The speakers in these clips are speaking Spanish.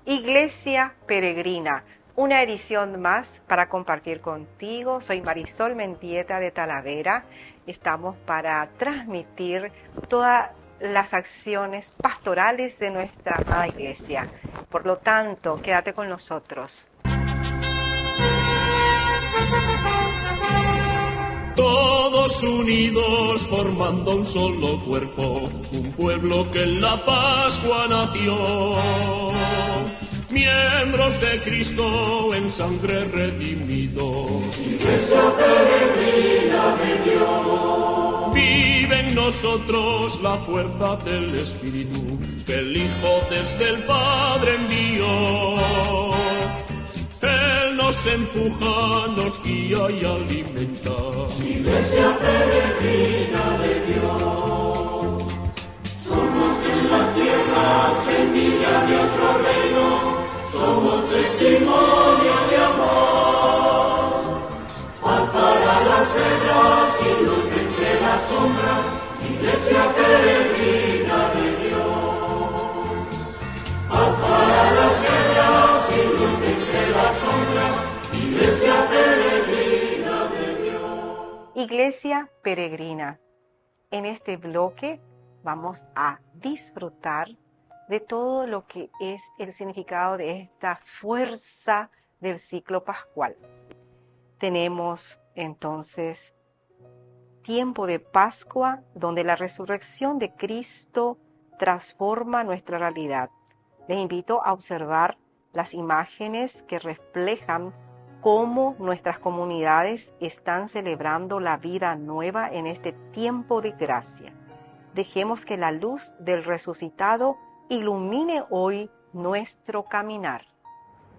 Iglesia Peregrina, una edición más para compartir contigo. Soy Marisol Mendieta de Talavera. Estamos para transmitir todas las acciones pastorales de nuestra amada iglesia. Por lo tanto, quédate con nosotros. Todos unidos formando un solo cuerpo, un pueblo que en la Pascua nació. Miembros de Cristo en sangre redimidos. Iglesia peregrina de Dios. Vive en nosotros la fuerza del Espíritu que el Hijo desde el Padre envió. Él nos empuja, nos guía y alimenta. Iglesia peregrina de Dios. Somos en la tierra semilla de otro reino. Somos testimonio de amor. Paz para las guerras y luz entre las sombras. Iglesia peregrina de Dios. Paz para las guerras y luz entre las sombras. Iglesia peregrina de Dios. Iglesia Peregrina. En este bloque vamos a disfrutar de todo lo que es el significado de esta fuerza del ciclo pascual. Tenemos entonces tiempo de Pascua, donde la resurrección de Cristo transforma nuestra realidad. Les invito a observar las imágenes que reflejan cómo nuestras comunidades están celebrando la vida nueva en este tiempo de gracia. Dejemos que la luz del resucitado ilumine hoy nuestro caminar.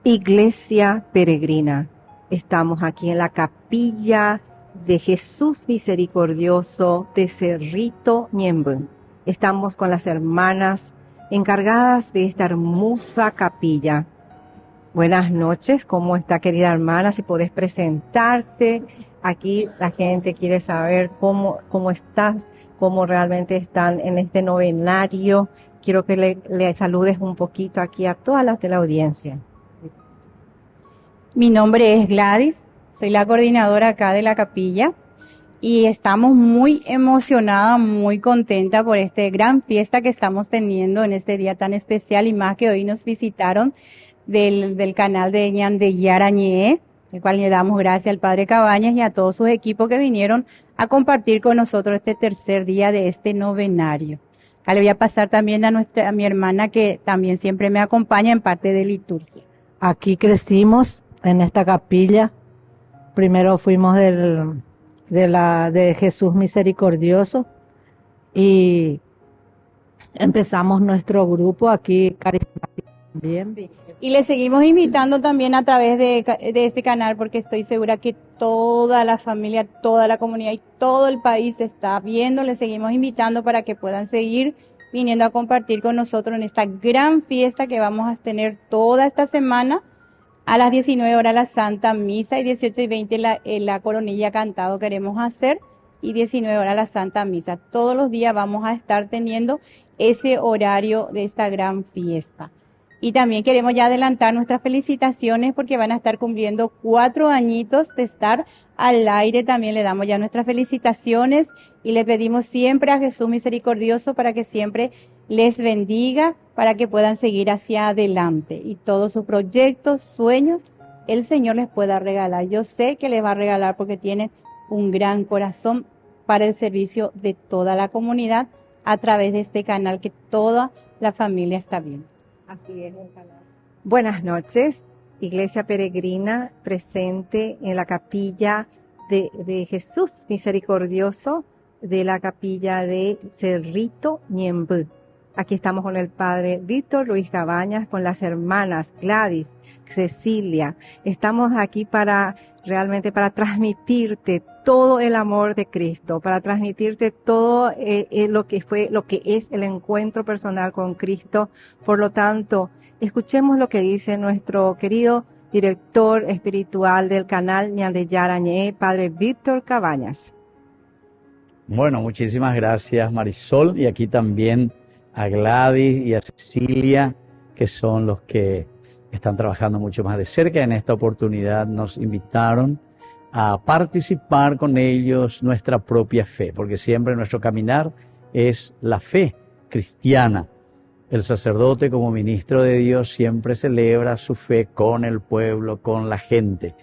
Iglesia Peregrina, estamos aquí en la capilla de Jesús Misericordioso de Cerrito Ñemby. Estamos con las hermanas encargadas de esta hermosa capilla. Buenas noches, ¿cómo está, querida hermana? Si podés presentarte. Aquí la gente quiere saber cómo estás, cómo realmente están en este novenario. Quiero que le saludes un poquito aquí a toda la teleaudiencia. Mi nombre es Gladys, soy la coordinadora acá de la capilla y estamos muy emocionadas, muy contentas por esta gran fiesta que estamos teniendo en este día tan especial y más que hoy nos visitaron del canal de Ñandeyara Ñe, el cual le damos gracias al Padre Cabañas y a todos sus equipos que vinieron a compartir con nosotros este tercer día de este novenario. Acá le voy a pasar también a mi hermana que también siempre me acompaña en parte de liturgia. Aquí crecimos en esta capilla. Primero fuimos de Jesús Misericordioso y empezamos nuestro grupo aquí carismático también. Y le seguimos invitando también a través de este canal porque estoy segura que toda la familia, toda la comunidad y todo el país está viendo. Le seguimos invitando para que puedan seguir viniendo a compartir con nosotros en esta gran fiesta que vamos a tener toda esta semana. A las 19 horas la Santa Misa y 18:20 la coronilla cantado queremos hacer y 19 horas la Santa Misa. Todos los días vamos a estar teniendo ese horario de esta gran fiesta. Y también queremos ya adelantar nuestras felicitaciones porque van a estar cumpliendo 4 añitos de estar al aire. También le damos ya nuestras felicitaciones y le pedimos siempre a Jesús Misericordioso para que siempre les bendiga, para que puedan seguir hacia adelante. Y todos sus proyectos, sueños, el Señor les pueda regalar. Yo sé que les va a regalar porque tienen un gran corazón para el servicio de toda la comunidad a través de este canal que toda la familia está viendo. Así es el canal. Buenas noches, Iglesia Peregrina presente en la capilla de Jesús Misericordioso de la capilla de Cerrito Ñemby. Aquí estamos con el padre Víctor Ruiz Cabañas, con las hermanas Gladys, Cecilia. Estamos aquí realmente para transmitirte todo el amor de Cristo, para transmitirte todo lo que es el encuentro personal con Cristo. Por lo tanto, escuchemos lo que dice nuestro querido director espiritual del canal Ñandeyara Ñe, padre Víctor Cabañas. Bueno, muchísimas gracias, Marisol, y aquí también a Gladys y a Cecilia, que son los que están trabajando mucho más de cerca. En esta oportunidad nos invitaron a participar con ellos nuestra propia fe, porque siempre nuestro caminar es la fe cristiana. El sacerdote, como ministro de Dios, siempre celebra su fe con el pueblo, con la gente.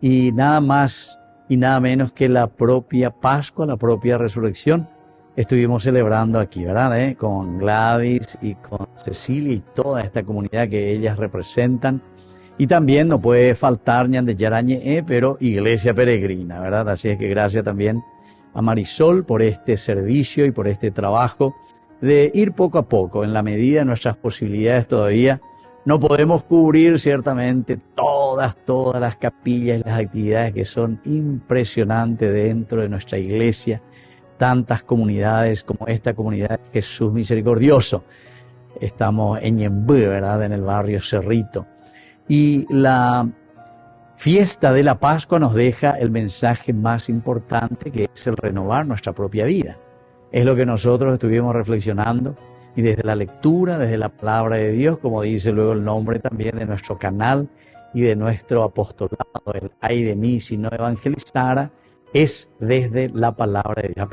Y nada más y nada menos que la propia Pascua, la propia resurrección, estuvimos celebrando aquí, ¿verdad? Con Gladys y con Cecilia y toda esta comunidad que ellas representan. Y también no puede faltar Ñan de Yarañe, pero Iglesia Peregrina, ¿verdad? Así es que gracias también a Marisol por este servicio y por este trabajo de ir poco a poco, en la medida de nuestras posibilidades todavía. No podemos cubrir ciertamente todas las capillas y las actividades que son impresionantes dentro de nuestra iglesia. Tantas comunidades como esta comunidad de Jesús Misericordioso. Estamos en Ñemby, ¿verdad? En el barrio Cerrito. Y la fiesta de la Pascua nos deja el mensaje más importante, que es el renovar nuestra propia vida. Es lo que nosotros estuvimos reflexionando, y desde la lectura, desde la palabra de Dios, como dice luego el nombre también de nuestro canal y de nuestro apostolado, el ay de mí si no evangelizara, es desde la palabra de Dios.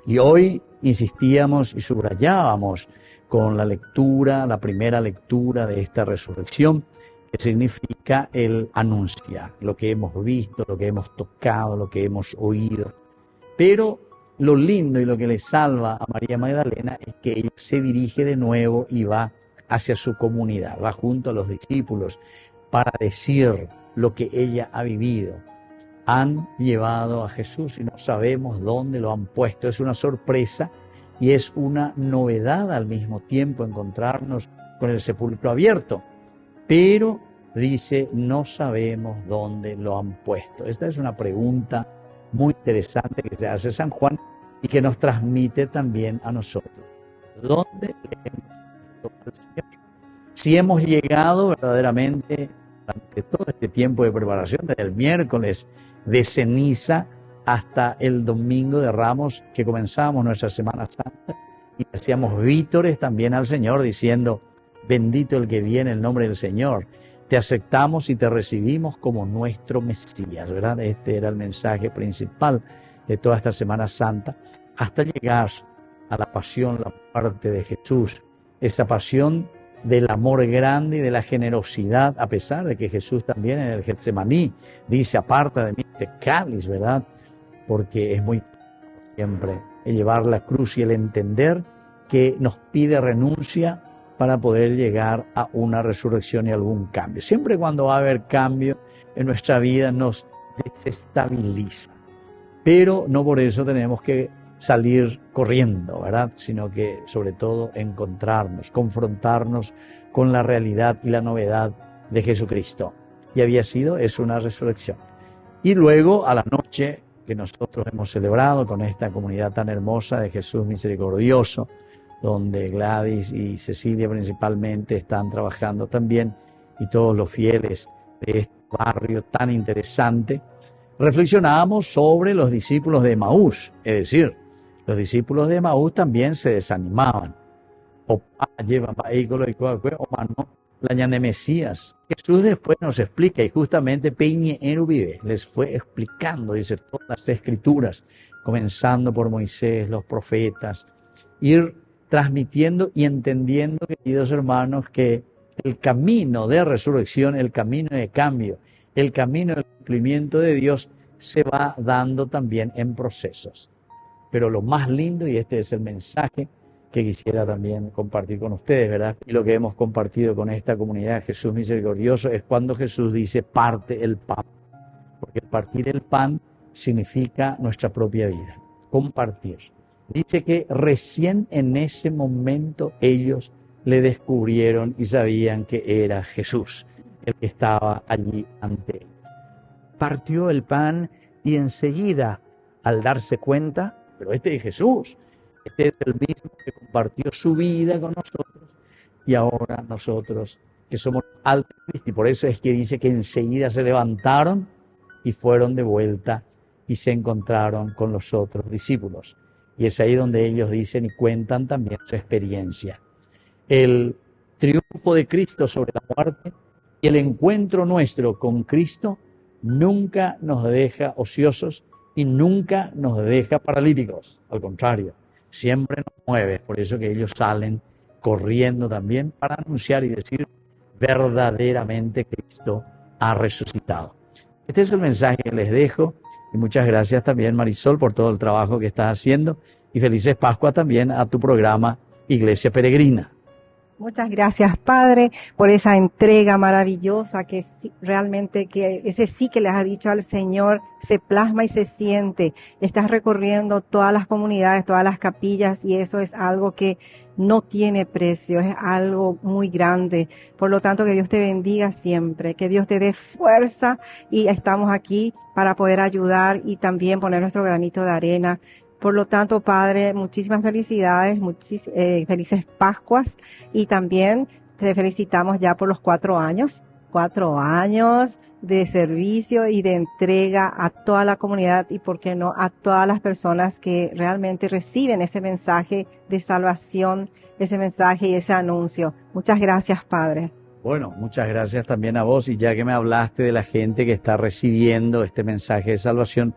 Y hoy insistíamos y subrayábamos con la lectura, la primera lectura de esta resurrección, que significa el anunciar lo que hemos visto, lo que hemos tocado, lo que hemos oído. Pero lo lindo y lo que le salva a María Magdalena es que ella se dirige de nuevo y va hacia su comunidad, va junto a los discípulos para decir lo que ella ha vivido. Han llevado a Jesús y no sabemos dónde lo han puesto. Es una sorpresa y es una novedad al mismo tiempo encontrarnos con el sepulcro abierto. Pero dice, no sabemos dónde lo han puesto. Esta es una pregunta muy interesante que se hace San Juan y que nos transmite también a nosotros. ¿Dónde le hemos puesto al Señor? Si hemos llegado verdaderamente durante todo este tiempo de preparación, desde el miércoles de ceniza hasta el domingo de Ramos, que comenzamos nuestra Semana Santa y hacíamos vítores también al Señor diciendo, bendito el que viene en el nombre del Señor. Te aceptamos y te recibimos como nuestro Mesías, ¿verdad? Este era el mensaje principal de toda esta Semana Santa, hasta llegar a la pasión, la muerte de Jesús, esa pasión del amor grande y de la generosidad, a pesar de que Jesús también en el Getsemaní dice, aparta de mí este cáliz, ¿verdad? Porque es muy siempre el llevar la cruz y el entender que nos pide renuncia para poder llegar a una resurrección y algún cambio. Siempre cuando va a haber cambio en nuestra vida nos desestabiliza, pero no por eso tenemos que salir corriendo, ¿verdad? Sino que sobre todo encontrarnos, confrontarnos con la realidad y la novedad de Jesucristo. Y había sido, es una resurrección. Y luego a la noche que nosotros hemos celebrado con esta comunidad tan hermosa de Jesús Misericordioso, donde Gladys y Cecilia principalmente están trabajando también, y todos los fieles de este barrio tan interesante, reflexionábamos sobre los discípulos de Emaús, es decir, los discípulos de Emaús también se desanimaban. O llevan vehículos y o mano la ñan de Mesías. Jesús después nos explica, y justamente Peñe Erubibe les fue explicando, dice, todas las escrituras, comenzando por Moisés, los profetas, ir transmitiendo y entendiendo, queridos hermanos, que el camino de resurrección, el camino de cambio, el camino del cumplimiento de Dios se va dando también en procesos. Pero lo más lindo, y este es el mensaje que quisiera también compartir con ustedes, ¿verdad? Y lo que hemos compartido con esta comunidad de Jesús Misericordioso es cuando Jesús dice, parte el pan. Porque partir el pan significa nuestra propia vida, compartir. Dice que recién en ese momento ellos le descubrieron y sabían que era Jesús el que estaba allí ante él. Partió el pan y enseguida, al darse cuenta, pero este es Jesús, este es el mismo que compartió su vida con nosotros, y ahora nosotros que somos al Cristo, y por eso es que dice que enseguida se levantaron y fueron de vuelta y se encontraron con los otros discípulos. Y es ahí donde ellos dicen y cuentan también su experiencia. El triunfo de Cristo sobre la muerte y el encuentro nuestro con Cristo nunca nos deja ociosos y nunca nos deja paralíticos. Al contrario, siempre nos mueve. Por eso que ellos salen corriendo también para anunciar y decir verdaderamente Cristo ha resucitado. Este es el mensaje que les dejo y muchas gracias también, Marisol, por todo el trabajo que estás haciendo y felices Pascua también a tu programa Iglesia Peregrina. Muchas gracias, Padre, por esa entrega maravillosa que realmente, que ese sí que les ha dicho al Señor, se plasma y se siente. Estás recorriendo todas las comunidades, todas las capillas, y eso es algo que no tiene precio, es algo muy grande. Por lo tanto, que Dios te bendiga siempre, que Dios te dé fuerza, y estamos aquí para poder ayudar y también poner nuestro granito de arena. Por lo tanto, Padre, muchísimas felicidades, felices Pascuas, y también te felicitamos ya por los 4 años de servicio y de entrega a toda la comunidad y, por qué no, a todas las personas que realmente reciben ese mensaje de salvación, ese mensaje y ese anuncio. Muchas gracias, Padre. Bueno, muchas gracias también a vos, y ya que me hablaste de la gente que está recibiendo este mensaje de salvación,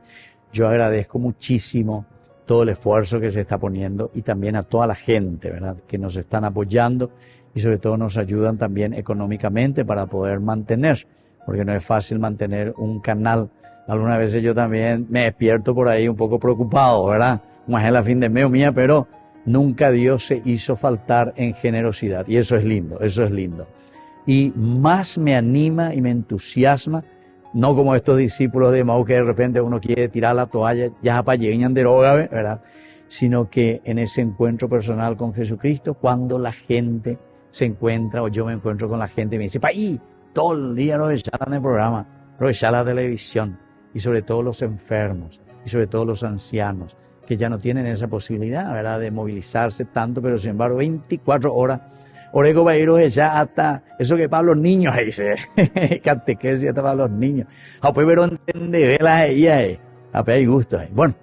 yo agradezco muchísimo todo el esfuerzo que se está poniendo y también a toda la gente, ¿verdad?, que nos están apoyando y sobre todo nos ayudan también económicamente para poder mantener, porque no es fácil mantener un canal. Algunas veces yo también me despierto por ahí un poco preocupado, ¿verdad? Como es la fin de mes mía, pero nunca Dios se hizo faltar en generosidad, y eso es lindo, eso es lindo. Y más me anima y me entusiasma, no como estos discípulos de Emaús que de repente uno quiere tirar la toalla, ya para llegar de droga, ¿verdad? Sino que en ese encuentro personal con Jesucristo, cuando la gente se encuentra, o yo me encuentro con la gente y me dice, ¡paí! Todo el día lo echan en el programa, lo echan la televisión, y sobre todo los enfermos, y sobre todo los ancianos, que ya no tienen esa posibilidad, ¿verdad?, de movilizarse tanto, pero sin embargo 24 horas, Orego va a ir ya hasta eso que para los niños, ahí dice, catequesis hasta para los niños. Pero entender velas ahí, hay gusto ahí. Bueno,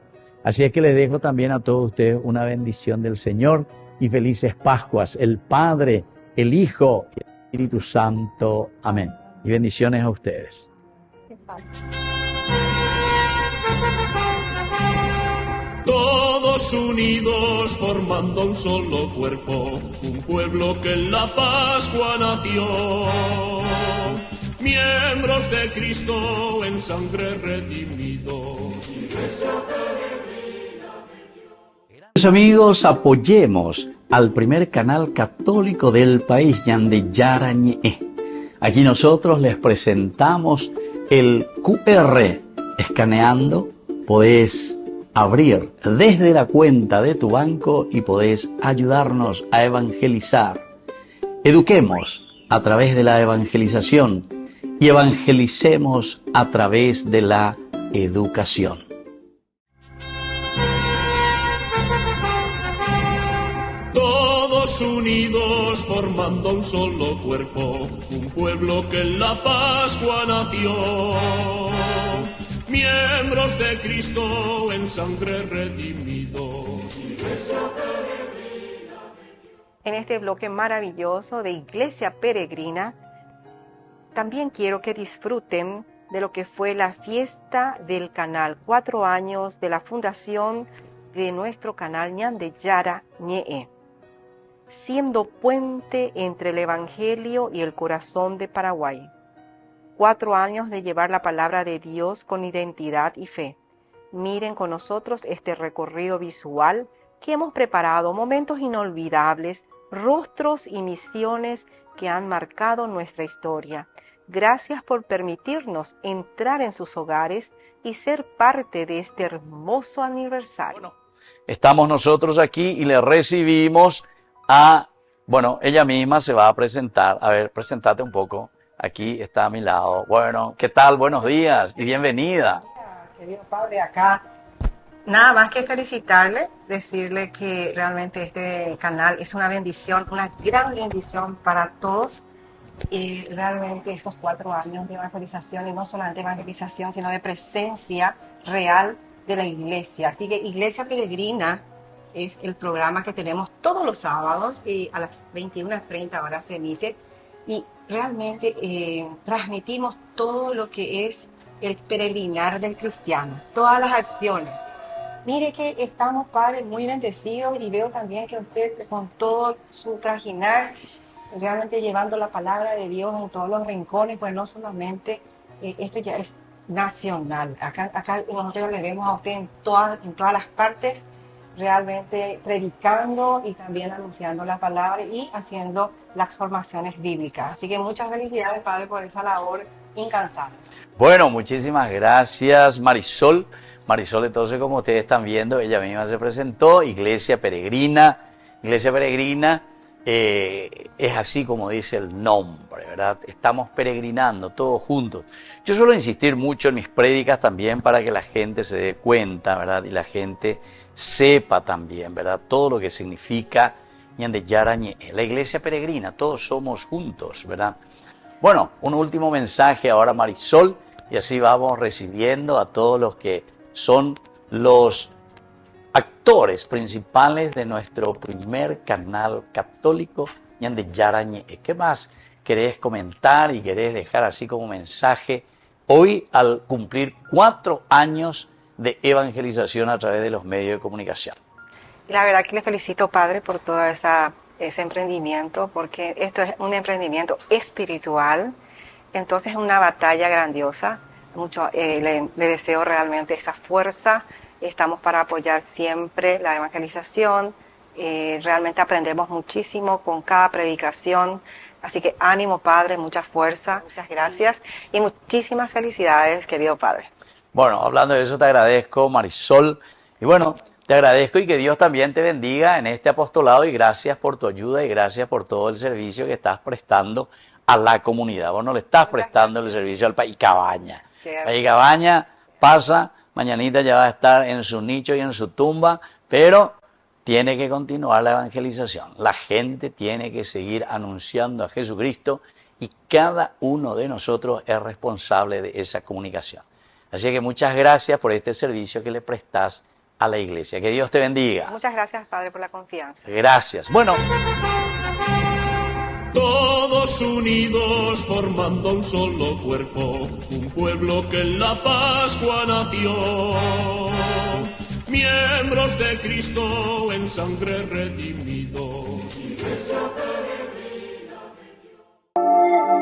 así es que les dejo también a todos ustedes una bendición del Señor y felices Pascuas, el Padre, el Hijo y el Espíritu Santo. Amén. Y bendiciones a ustedes. Todos unidos formando un solo cuerpo, un pueblo que en la Pascua nació. Miembros de Cristo en sangre redimidos. Queridos amigos, apoyemos al primer canal católico del país, Ñande Yara Ñe'e. Aquí nosotros les presentamos el QR. Escaneando podés abrir desde la cuenta de tu banco y podés ayudarnos a evangelizar. Eduquemos a través de la evangelización y evangelicemos a través de la educación. Todos unidos formando un solo cuerpo, un pueblo que en la Pascua nació. Miembros de Cristo en sangre redimidos. En este bloque maravilloso de Iglesia Peregrina, también quiero que disfruten de lo que fue la fiesta del canal, 4 años de la fundación de nuestro canal Ñande Yara Ñe'e, siendo puente entre el Evangelio y el corazón de Paraguay. 4 años de llevar la palabra de Dios con identidad y fe. Miren con nosotros este recorrido visual que hemos preparado, momentos inolvidables, rostros y misiones que han marcado nuestra historia. Gracias por permitirnos entrar en sus hogares y ser parte de este hermoso aniversario. Bueno, estamos nosotros aquí y le recibimos a, ella misma se va a presentar. A ver, presentate un poco. Aquí está a mi lado. Bueno, ¿qué tal? Buenos días y bienvenida. Querido Padre, acá nada más que felicitarle, decirle que realmente este canal es una bendición, una gran bendición para todos. Y realmente estos 4 años de evangelización, y no solamente evangelización, sino de presencia real de la iglesia. Así que Iglesia Peregrina Es el programa que tenemos todos los sábados y a las 21:30 horas se emite. Y realmente transmitimos todo lo que es el peregrinar del cristiano, todas las acciones. Mire que estamos, Padre, muy bendecidos y veo también que usted con todo su trajinar, realmente llevando la palabra de Dios en todos los rincones, pues no solamente esto ya es nacional. Acá nosotros le vemos a usted en todas las partes, realmente predicando y también anunciando la palabra y haciendo las formaciones bíblicas. Así que muchas felicidades, Padre, por esa labor incansable. Bueno, muchísimas gracias, Marisol. Marisol, entonces, como ustedes están viendo, ella misma se presentó, Iglesia Peregrina. Iglesia Peregrina es así como dice el nombre, ¿verdad? Estamos peregrinando todos juntos. Yo suelo insistir mucho en mis prédicas también para que la gente se dé cuenta, ¿verdad? Y la gente sepa también, ¿verdad? Todo lo que significa Ñande Yarañe, la Iglesia Peregrina, todos somos juntos, ¿verdad? Bueno, un último mensaje ahora, Marisol, y así vamos recibiendo a todos los que son los actores principales de nuestro primer canal católico, Ñande Yarañe. ¿Qué más querés comentar y querés dejar así como mensaje hoy al cumplir 4 años de evangelización a través de los medios de comunicación? La verdad que le felicito, Padre, por todo ese emprendimiento, porque esto es un emprendimiento espiritual, entonces es una batalla grandiosa. Le deseo realmente esa fuerza. Estamos para apoyar siempre la evangelización. Realmente aprendemos muchísimo con cada predicación. Así que ánimo, Padre, mucha fuerza, muchas gracias y muchísimas felicidades, querido Padre. Bueno, hablando de eso, te agradezco, Marisol. Y bueno, te agradezco y que Dios también te bendiga en este apostolado y gracias por tu ayuda y gracias por todo el servicio que estás prestando a la comunidad. Vos no le estás prestando el servicio al País Cabaña. País Cabaña pasa, mañanita ya va a estar en su nicho y en su tumba, pero tiene que continuar la evangelización. La gente tiene que seguir anunciando a Jesucristo y cada uno de nosotros es responsable de esa comunicación. Así que muchas gracias por este servicio que le prestás a la iglesia. Que Dios te bendiga. Muchas gracias, Padre, por la confianza. Gracias. Bueno. Todos unidos formando un solo cuerpo, un pueblo que en la Pascua nació. Miembros de Cristo en sangre redimidos. Iglesia peregrina de Dios.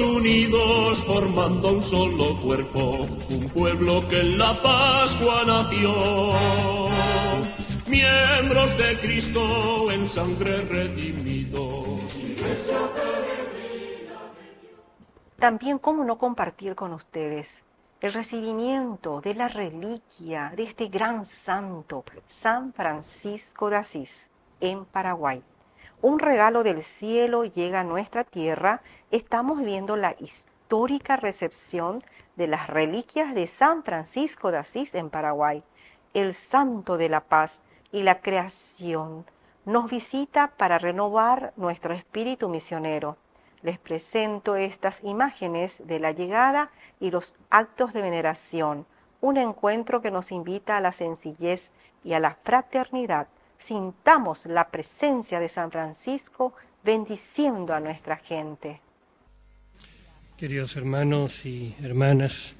Unidos formando un solo cuerpo, un pueblo que en la Pascua nació. Miembros de Cristo en sangre redimidos. Iglesia peregrina de Dios. También, ¿cómo no compartir con ustedes el recibimiento de la reliquia de este gran santo, San Francisco de Asís, en Paraguay? Un regalo del cielo llega a nuestra tierra. Estamos viendo la histórica recepción de las reliquias de San Francisco de Asís en Paraguay. El santo de la paz y la creación nos visita para renovar nuestro espíritu misionero. Les presento estas imágenes de la llegada y los actos de veneración, un encuentro que nos invita a la sencillez y a la fraternidad. Sintamos la presencia de San Francisco bendiciendo a nuestra gente. Queridos hermanos y hermanas,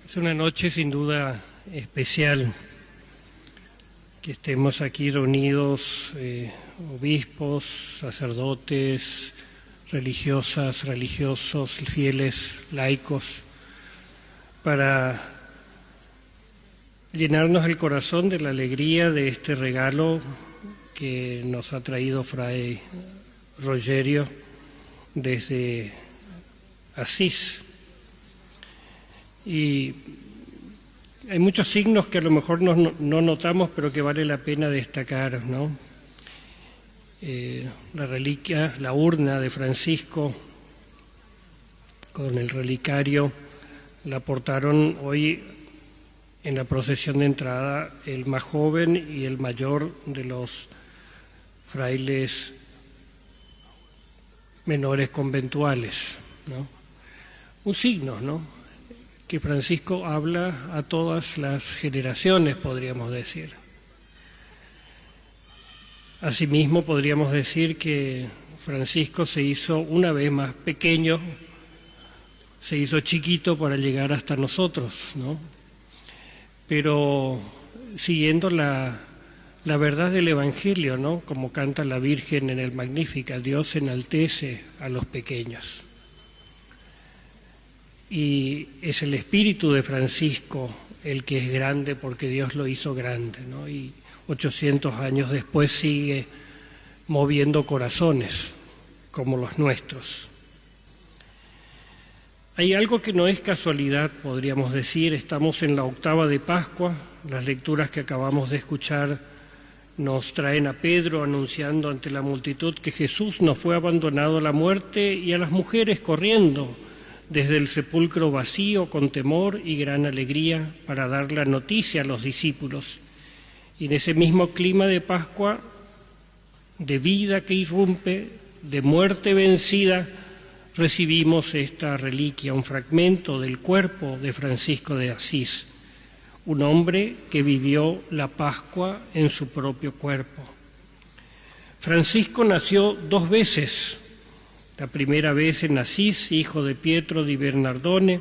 es una noche sin duda especial que estemos aquí reunidos, obispos, sacerdotes, religiosas, religiosos, fieles, laicos, para llenarnos el corazón de la alegría de este regalo que nos ha traído Fray Rogerio desde Asís. Y hay muchos signos que a lo mejor no notamos, pero que vale la pena destacar, ¿no? La reliquia, la urna de Francisco con el relicario, la portaron hoy en la procesión de entrada el más joven y el mayor de los frailes menores conventuales, ¿no? Un signo, ¿no?, que Francisco habla a todas las generaciones, podríamos decir. Asimismo, podríamos decir que Francisco se hizo una vez más pequeño, se hizo chiquito para llegar hasta nosotros, ¿no? Pero siguiendo la verdad del Evangelio, ¿no?, como canta la Virgen en el Magníficat, Dios enaltece a los pequeños. Y es el espíritu de Francisco el que es grande porque Dios lo hizo grande, ¿no? Y 800 años después sigue moviendo corazones como los nuestros. Hay algo que no es casualidad, podríamos decir. Estamos en la octava de Pascua. Las lecturas que acabamos de escuchar nos traen a Pedro anunciando ante la multitud que Jesús no fue abandonado a la muerte, y a las mujeres corriendo desde el sepulcro vacío con temor y gran alegría para dar la noticia a los discípulos. Y en ese mismo clima de Pascua, de vida que irrumpe, de muerte vencida, recibimos esta reliquia, un fragmento del cuerpo de Francisco de Asís, un hombre que vivió la Pascua en su propio cuerpo. Francisco nació 2 veces, la primera vez en Asís, hijo de Pietro di Bernardone,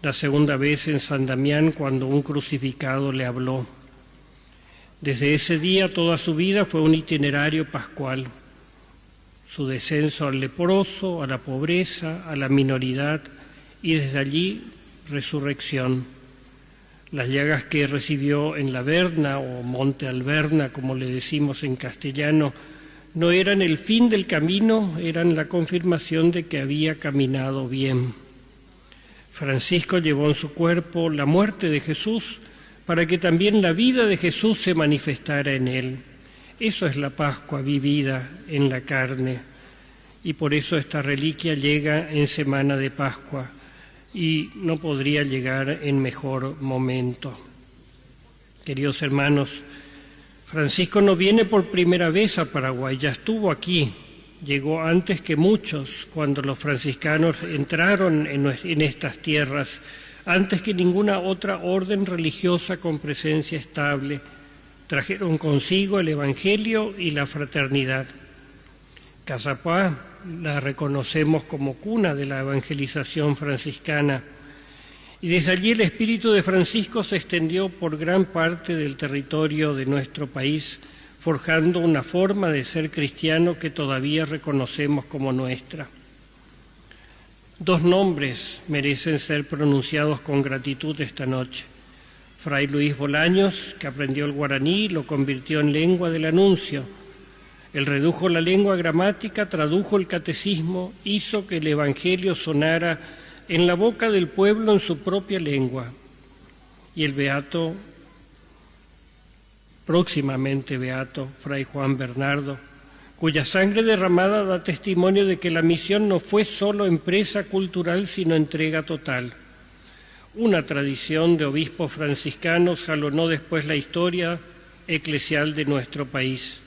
la segunda vez en San Damián, cuando un crucificado le habló. Desde ese día toda su vida fue un itinerario pascual. Su descenso al leproso, a la pobreza, a la minoridad, y desde allí resurrección. Las llagas que recibió en la Verna, o Monte Alverna, como le decimos en castellano, no eran el fin del camino, eran la confirmación de que había caminado bien. Francisco llevó en su cuerpo la muerte de Jesús para que también la vida de Jesús se manifestara en él. Eso es la Pascua vivida en la carne, y por eso esta reliquia llega en semana de Pascua, y no podría llegar en mejor momento. Queridos hermanos, Francisco no viene por primera vez a Paraguay, ya estuvo aquí, llegó antes que muchos cuando los franciscanos entraron en estas tierras, antes que ninguna otra orden religiosa con presencia estable. Trajeron consigo el Evangelio y la fraternidad. Cazapá la reconocemos como cuna de la evangelización franciscana, y desde allí el espíritu de Francisco se extendió por gran parte del territorio de nuestro país, forjando una forma de ser cristiano que todavía reconocemos como nuestra. 2 nombres merecen ser pronunciados con gratitud esta noche. Fray Luis Bolaños, que aprendió el guaraní y lo convirtió en lengua del anuncio. Él redujo la lengua gramática, tradujo el catecismo, hizo que el Evangelio sonara en la boca del pueblo en su propia lengua. Y el beato, próximamente beato, Fray Juan Bernardo, cuya sangre derramada da testimonio de que la misión no fue solo empresa cultural, sino entrega total. Una tradición de obispos franciscanos jalonó después la historia eclesial de nuestro país.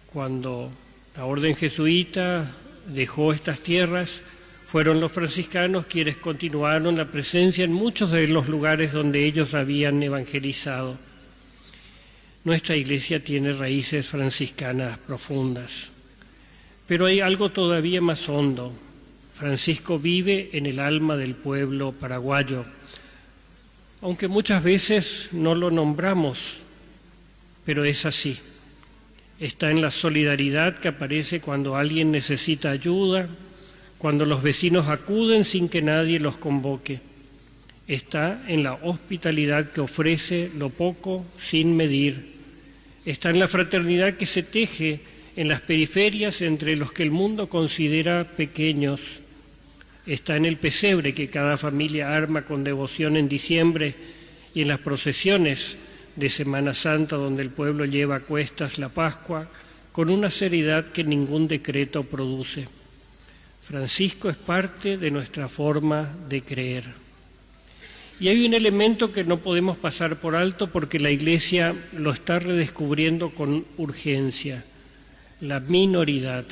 Cuando la orden jesuita dejó estas tierras, fueron los franciscanos quienes continuaron la presencia en muchos de los lugares donde ellos habían evangelizado. Nuestra Iglesia tiene raíces franciscanas profundas, pero hay algo todavía más hondo. Francisco vive en el alma del pueblo paraguayo, aunque muchas veces no lo nombramos, pero es así. Está en la solidaridad que aparece cuando alguien necesita ayuda, cuando los vecinos acuden sin que nadie los convoque. Está en la hospitalidad que ofrece lo poco sin medir. Está en la fraternidad que se teje en las periferias, entre los que el mundo considera pequeños. Está en el pesebre que cada familia arma con devoción en diciembre y en las procesiones de Semana Santa, donde el pueblo lleva a cuestas la Pascua con una seriedad que ningún decreto produce. Francisco es parte de nuestra forma de creer. Y hay un elemento que no podemos pasar por alto porque la Iglesia lo está redescubriendo con urgencia: la minoridad.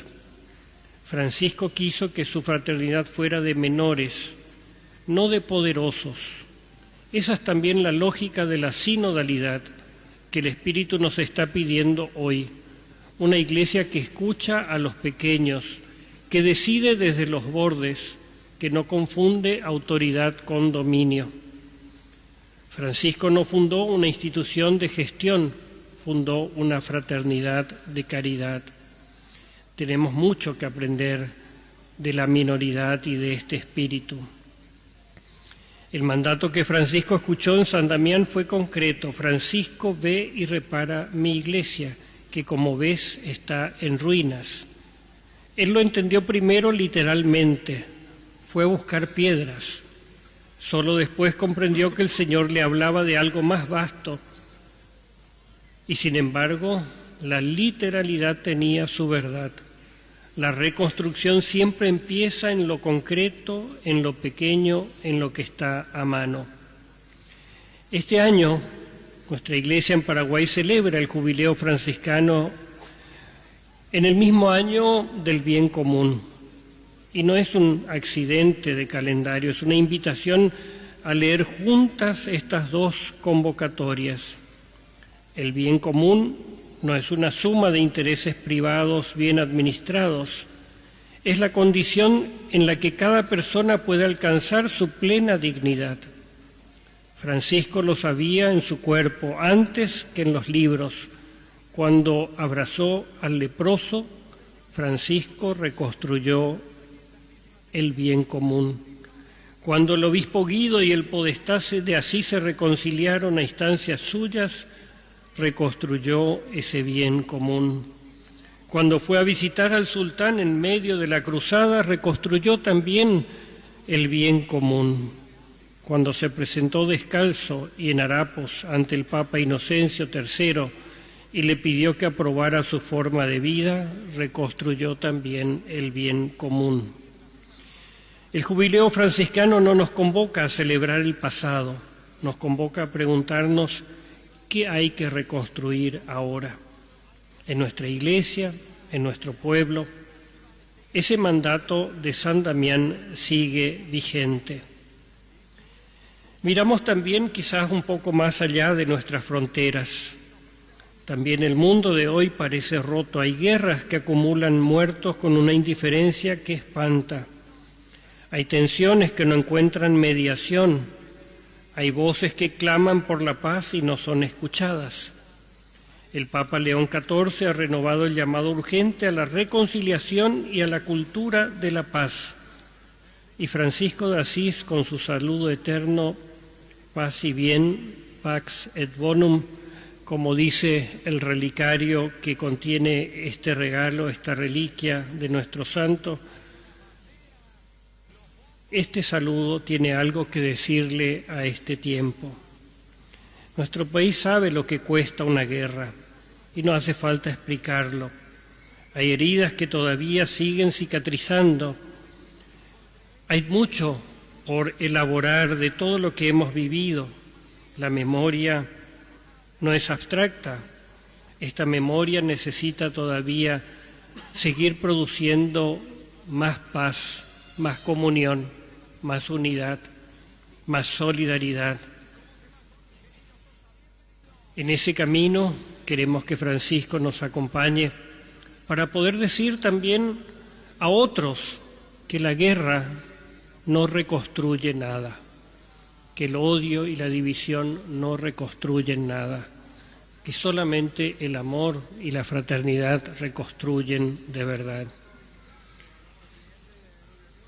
Francisco quiso que su fraternidad fuera de menores, no de poderosos. Esa es también la lógica de la sinodalidad que el Espíritu nos está pidiendo hoy. Una Iglesia que escucha a los pequeños, que decide desde los bordes, que no confunde autoridad con dominio. Francisco no fundó una institución de gestión, fundó una fraternidad de caridad. Tenemos mucho que aprender de la minoridad y de este espíritu. El mandato que Francisco escuchó en San Damián fue concreto: Francisco, ve y repara mi iglesia, que como ves está en ruinas. Él lo entendió primero literalmente, fue a buscar piedras. Solo después comprendió que el Señor le hablaba de algo más vasto. Y sin embargo, la literalidad tenía su verdad. La reconstrucción siempre empieza en lo concreto, en lo pequeño, en lo que está a mano. Este año, nuestra iglesia en Paraguay celebra el jubileo franciscano en el mismo año del bien común. Y no es un accidente de calendario, es una invitación a leer juntas estas dos convocatorias. El bien común no es una suma de intereses privados bien administrados, es la condición en la que cada persona puede alcanzar su plena dignidad. Francisco lo sabía en su cuerpo antes que en los libros. Cuando abrazó al leproso, Francisco reconstruyó el bien común. Cuando el obispo Guido y el podestá de Asís se reconciliaron a instancias suyas, reconstruyó ese bien común. Cuando fue a visitar al sultán en medio de la cruzada, reconstruyó también el bien común. Cuando se presentó descalzo y en harapos ante el Papa Inocencio III y le pidió que aprobara su forma de vida, reconstruyó también el bien común. El jubileo franciscano no nos convoca a celebrar el pasado, nos convoca a preguntarnos qué hay que reconstruir ahora, en nuestra iglesia, en nuestro pueblo. Ese mandato de San Damián sigue vigente. Miramos también quizás un poco más allá de nuestras fronteras. También el mundo de hoy parece roto. Hay guerras que acumulan muertos con una indiferencia que espanta. Hay tensiones que no encuentran mediación. Hay voces que claman por la paz y no son escuchadas. El Papa León XIV ha renovado el llamado urgente a la reconciliación y a la cultura de la paz. Y Francisco de Asís, con su saludo eterno, paz y bien, pax et bonum, como dice el relicario que contiene este regalo, esta reliquia de nuestro santo, este saludo tiene algo que decirle a este tiempo. Nuestro país sabe lo que cuesta una guerra y no hace falta explicarlo. Hay heridas que todavía siguen cicatrizando. Hay mucho por elaborar de todo lo que hemos vivido. La memoria no es abstracta. Esta memoria necesita todavía seguir produciendo más paz, más comunión, más unidad, más solidaridad. En ese camino queremos que Francisco nos acompañe para poder decir también a otros que la guerra no reconstruye nada, que el odio y la división no reconstruyen nada, que solamente el amor y la fraternidad reconstruyen de verdad.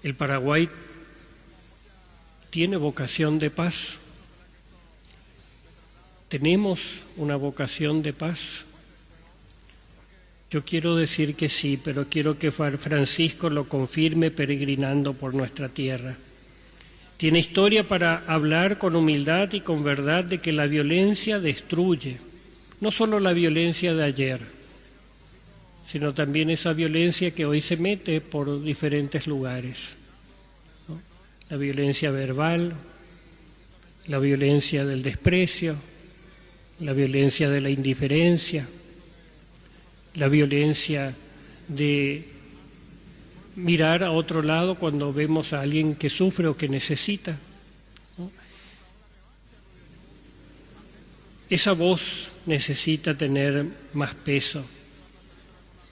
El Paraguay tiene vocación de paz. Tenemos una vocación de paz. Yo quiero decir que sí, pero quiero que Francisco lo confirme peregrinando por nuestra tierra. Tiene historia para hablar con humildad y con verdad de que la violencia destruye, no solo la violencia de ayer, sino también esa violencia que hoy se mete por diferentes lugares, ¿no? La violencia verbal, la violencia del desprecio, la violencia de la indiferencia, la violencia de mirar a otro lado cuando vemos a alguien que sufre o que necesita, ¿no? Esa voz necesita tener más peso.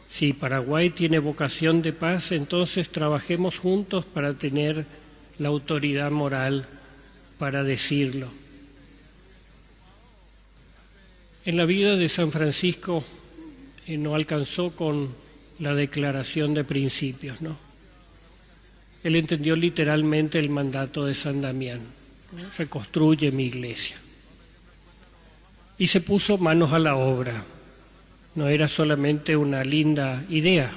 Si Paraguay tiene vocación de paz, entonces trabajemos juntos para tener la autoridad moral para decirlo. En la vida de San Francisco no alcanzó con la declaración de principios, ¿no? Él entendió literalmente el mandato de San Damián, ¿no? Reconstruye mi iglesia. Y se puso manos a la obra. No era solamente una linda idea,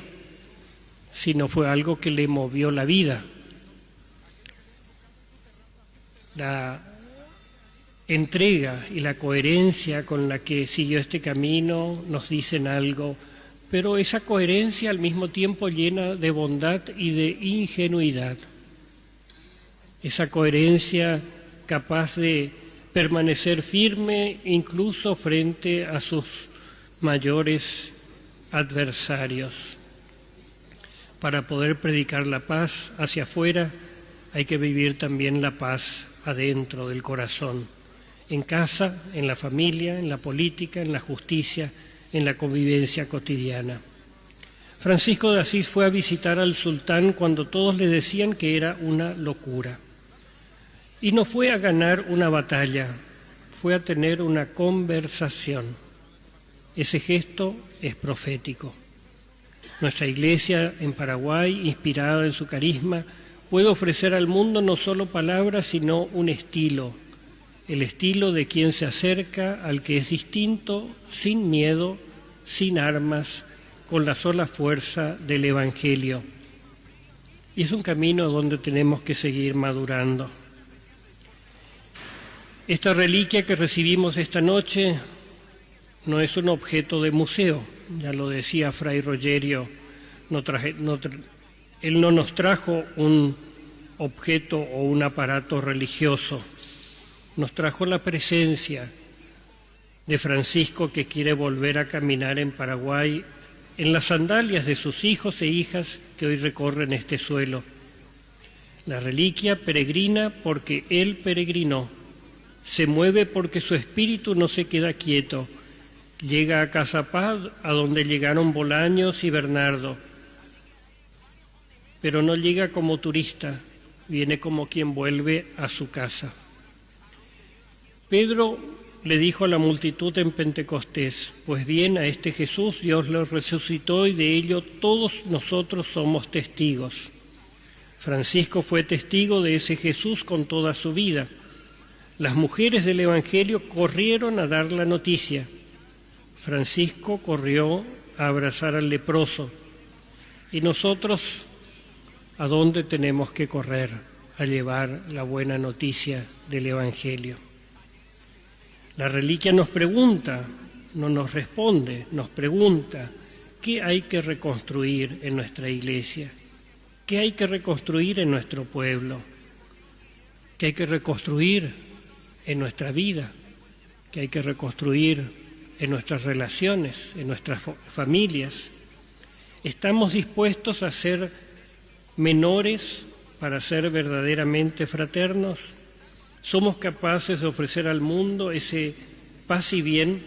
sino fue algo que le movió la vida. La entrega y la coherencia con la que siguió este camino nos dicen algo, pero esa coherencia al mismo tiempo llena de bondad y de ingenuidad. Esa coherencia capaz de permanecer firme incluso frente a sus mayores adversarios. Para poder predicar la paz hacia afuera hay que vivir también la paz adentro del corazón, en casa, en la familia, en la política, en la justicia, en la convivencia cotidiana. Francisco de Asís fue a visitar al sultán cuando todos le decían que era una locura. Y no fue a ganar una batalla, fue a tener una conversación. Ese gesto es profético. Nuestra iglesia en Paraguay, inspirada en su carisma, puede ofrecer al mundo no solo palabras, sino un estilo, el estilo de quien se acerca al que es distinto, sin miedo, sin armas, con la sola fuerza del Evangelio. Y es un camino donde tenemos que seguir madurando. Esta reliquia que recibimos esta noche no es un objeto de museo, ya lo decía Fray Rogerio, él no nos trajo un objeto o un aparato religioso, nos trajo la presencia de Francisco, que quiere volver a caminar en Paraguay en las sandalias de sus hijos e hijas que hoy recorren este suelo. La reliquia peregrina porque él peregrinó, se mueve porque su espíritu no se queda quieto, llega a Cazapaz, a donde llegaron Bolaños y Bernardo, pero no llega como turista, viene como quien vuelve a su casa. Pedro le dijo a la multitud en Pentecostés: pues bien, a este Jesús Dios lo resucitó y de ello todos nosotros somos testigos. Francisco fue testigo de ese Jesús con toda su vida. Las mujeres del Evangelio corrieron a dar la noticia. Francisco corrió a abrazar al leproso. Y nosotros, ¿a dónde tenemos que correr a llevar la buena noticia del Evangelio? La reliquia nos pregunta, no nos responde, nos pregunta: ¿qué hay que reconstruir en nuestra iglesia? ¿Qué hay que reconstruir en nuestro pueblo? ¿Qué hay que reconstruir en nuestra vida? ¿Qué hay que reconstruir en nuestras relaciones, en nuestras familias? ¿Estamos dispuestos a ser menores para ser verdaderamente fraternos? ¿Somos capaces de ofrecer al mundo ese paz y bien,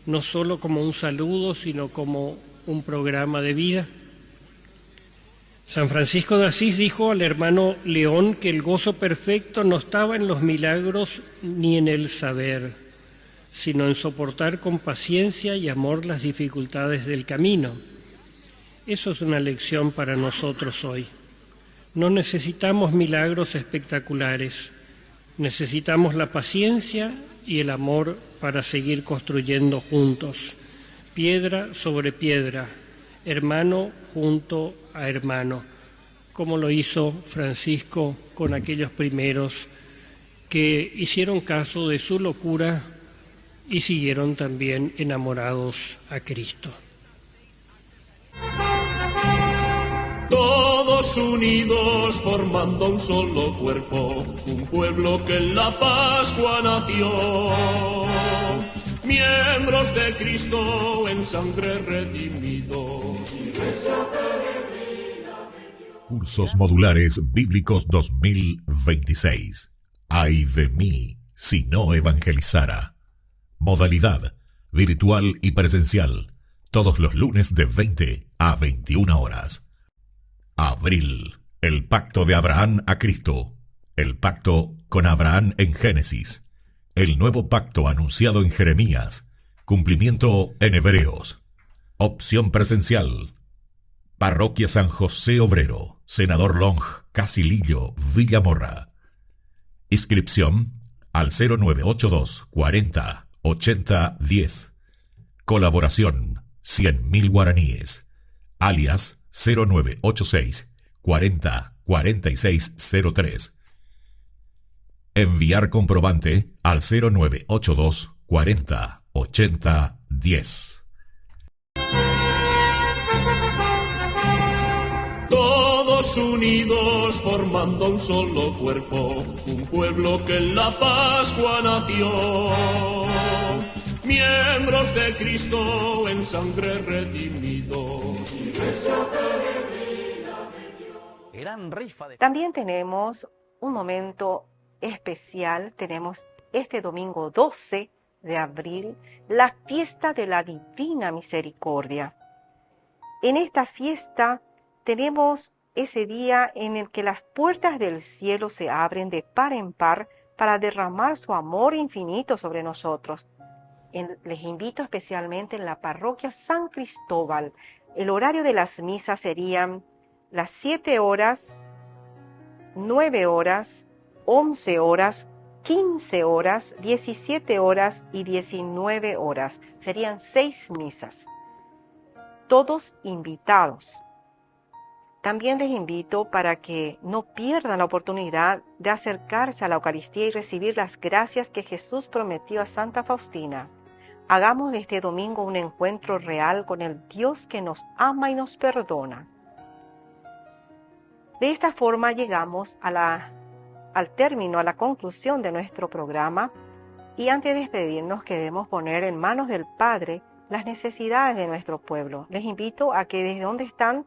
no solo como un saludo, sino como un programa de vida? San Francisco de Asís dijo al hermano León que el gozo perfecto no estaba en los milagros ni en el saber, sino en soportar con paciencia y amor las dificultades del camino. Eso es una lección para nosotros hoy. No necesitamos milagros espectaculares, necesitamos la paciencia y el amor para seguir construyendo juntos. piedra sobre piedra, hermano junto a hermano, como lo hizo Francisco con aquellos primeros que hicieron caso de su locura y siguieron también enamorados a Cristo. Todos unidos formando un solo cuerpo, un pueblo que en la Pascua nació. Miembros de Cristo en sangre redimidos. Cursos Modulares Bíblicos 2026. Ay de mí si no evangelizara. Modalidad virtual y presencial. Todos los lunes de 20 a 21 horas. Abril. El pacto de Abraham a Cristo. El pacto con Abraham en Génesis. El nuevo pacto anunciado en Jeremías. Cumplimiento en Hebreos. Opción presencial. Parroquia San José Obrero. Senador Long, Casilillo, Villamorra. Inscripción al 0982 40 80 10. Colaboración 100.000 guaraníes. Alias 0986 40 4603. Enviar comprobante al 0982 40 80 10. Todos unidos formando un solo cuerpo, un pueblo que en la Pascua nació. Miembros de Cristo en sangre redimidos. También tenemos un momento especial. Tenemos este domingo 12 de abril la fiesta de la Divina Misericordia. En esta fiesta tenemos ese día en el que las puertas del cielo se abren de par en par para derramar su amor infinito sobre nosotros. Les invito especialmente en la parroquia San Cristóbal. El horario de las misas serían las 7 horas, 9 horas, 11 horas, 15 horas, 17 horas y 19 horas. Serían 6 misas. Todos invitados. También les invito para que no pierdan la oportunidad de acercarse a la Eucaristía y recibir las gracias que Jesús prometió a Santa Faustina. Hagamos de este domingo un encuentro real con el Dios que nos ama y nos perdona. De esta forma llegamos al término, a la conclusión de nuestro programa, y antes de despedirnos queremos poner en manos del Padre las necesidades de nuestro pueblo. Les invito a que desde donde están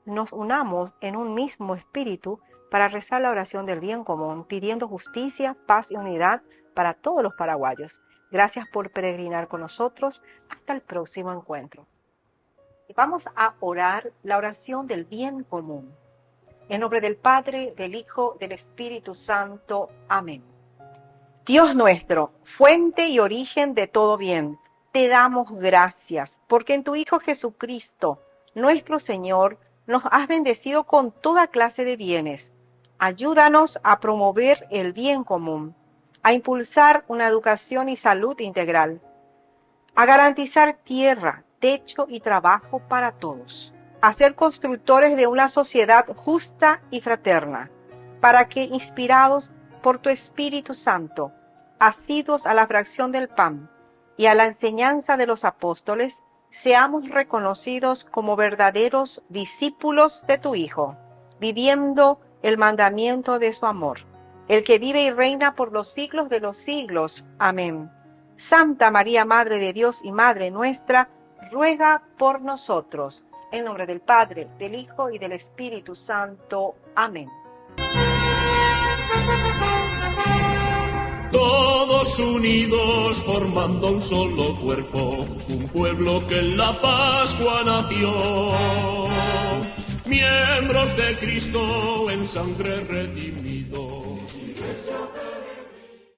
nos unamos en un mismo espíritu para rezar la oración del bien común, pidiendo justicia, paz y unidad para todos los paraguayos. Gracias por peregrinar con nosotros. Hasta el próximo encuentro. Vamos a orar la oración del bien común. En nombre del Padre, del Hijo, del Espíritu Santo. Amén. Dios nuestro, fuente y origen de todo bien, te damos gracias porque en tu Hijo Jesucristo, nuestro Señor, nos has bendecido con toda clase de bienes. Ayúdanos a promover el bien común, a impulsar una educación y salud integral, a garantizar tierra, techo y trabajo para todos, a ser constructores de una sociedad justa y fraterna, para que, inspirados por tu Espíritu Santo, asidos a la fracción del pan y a la enseñanza de los apóstoles, seamos reconocidos como verdaderos discípulos de tu Hijo, viviendo el mandamiento de su amor, el que vive y reina por los siglos de los siglos. Amén. Santa María, Madre de Dios y Madre nuestra, ruega por nosotros. En nombre del Padre, del Hijo y del Espíritu Santo. Amén. Todos unidos formando un solo cuerpo, un pueblo que en la Pascua nació. Miembros de Cristo en sangre redimidos.